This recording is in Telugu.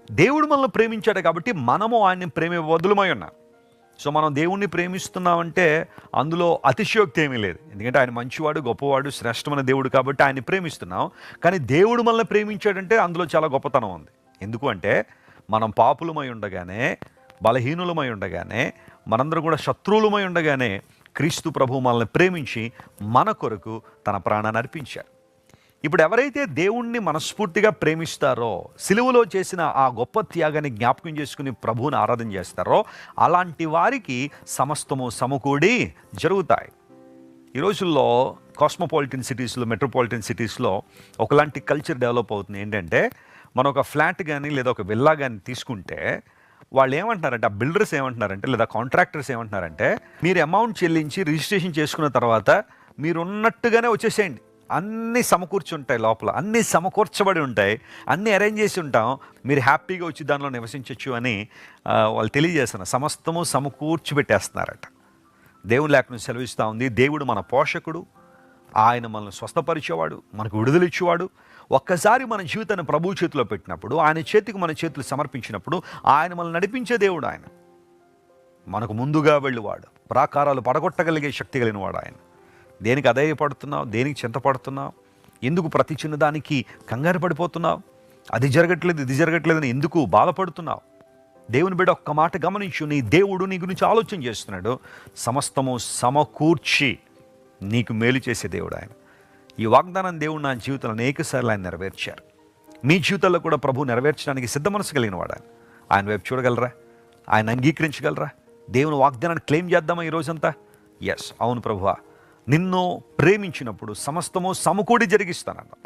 దేవుడు మనల్ని ప్రేమించాడు కాబట్టి మనము ఆయన్ని ప్రేమ బదులమై ఉన్నాం. సో మనం దేవుణ్ణి ప్రేమిస్తున్నామంటే అందులో అతిశయోక్తి ఏమీ లేదు. ఎందుకంటే ఆయన మంచివాడు, గొప్పవాడు, శ్రేష్టమైన దేవుడు కాబట్టి ఆయన్ని ప్రేమిస్తున్నాం. కానీ దేవుడు మనల్ని ప్రేమించాడంటే అందులో చాలా గొప్పతనం ఉంది. ఎందుకు అంటే మనం పాపులమై ఉండగానే, బలహీనులమై ఉండగానే, మనందరం కూడా శత్రువులమై ఉండగానే క్రీస్తు ప్రభువు మనల్ని ప్రేమించి మన కొరకు తన ప్రాణాన్ని అర్పించారు. ఇప్పుడు ఎవరైతే దేవుణ్ణి మనస్ఫూర్తిగా ప్రేమిస్తారో, సిలువలో చేసిన ఆ గొప్ప త్యాగాన్ని జ్ఞాపకం చేసుకుని ప్రభువుని ఆరాధన చేస్తారో, అలాంటి వారికి సమస్తము సమకూడి జరుగుతాయి. ఈ రోజుల్లో కాస్మోపాలిటన్ సిటీస్లో, మెట్రోపాలిటన్ సిటీస్లో ఒకలాంటి కల్చర్ డెవలప్ అవుతుంది. ఏంటంటే మనం ఒక ఫ్లాట్ కానీ లేదా ఒక విల్లా కానీ తీసుకుంటే వాళ్ళు ఏమంటున్నారంటే, ఆ బిల్డర్స్ ఏమంటున్నారంటే లేదా కాంట్రాక్టర్స్ ఏమంటున్నారంటే, మీరు అమౌంట్ చెల్లించి రిజిస్ట్రేషన్ చేసుకున్న తర్వాత మీరు ఉన్నట్టుగానే వచ్చేసేయండి, అన్నీ సమకూర్చుంటాయి, లోపల అన్నీ సమకూర్చబడి ఉంటాయి, అన్నీ అరేంజ్ చేసి ఉంటాం, మీరు హ్యాపీగా వచ్చి దానిలో నివసించవచ్చు అని వాళ్ళు తెలియజేస్తున్నారు. సమస్తము సమకూర్చిపెట్టేస్తున్నారట. దేవుని లేఖనం సెలవిస్తూ ఉంది, దేవుడు మన పోషకుడు, ఆయన మనల్ని స్వస్థపరిచేవాడు, మనకు విడుదలిచ్చేవాడు. ఒక్కసారి మన జీవితాన్ని ప్రభువు చేతిలో పెట్టినప్పుడు, ఆయన చేతికి మన చేతులు సమర్పించినప్పుడు ఆయన మనల్ని నడిపించే దేవుడు. ఆయన మనకు ముందుగా వెళ్ళేవాడు, ప్రాకారాలు పడగొట్టగలిగే శక్తి కలిగిన వాడు ఆయన. దేనికి అధైర్యపడుతున్నావు? దేనికి చింతపడుతున్నావు? ఎందుకు ప్రతి చిన్నదానికి కంగారు పడిపోతున్నావు? అది జరగట్లేదు, ఇది జరగట్లేదని ఎందుకు బాధపడుతున్నావు? దేవుని బిడ్డ ఒక్క మాట గమనించు, నీ దేవుడు నీ గురించి ఆలోచన చేస్తున్నాడు. సమస్తము సమకూర్చి నీకు మేలు చేసే దేవుడు ఆయన. ఈ వాగ్దానం దేవుడు నా జీవితంలో అనేకసార్లు ఆయన నెరవేర్చారు. మీ జీవితంలో కూడా ప్రభు నెరవేర్చడానికి సిద్ధ మనసు కలిగిన వాడు ఆయన. ఆయన వైపు చూడగలరా? ఆయన అంగీకరించగలరా? దేవుని వాగ్దానాన్ని క్లెయిమ్ చేద్దామా ఈ రోజంతా? ఎస్, అవును ప్రభువా, నిన్ను ప్రేమించినప్పుడు సమస్తము సమకూడి జరిగిస్తానన్నా.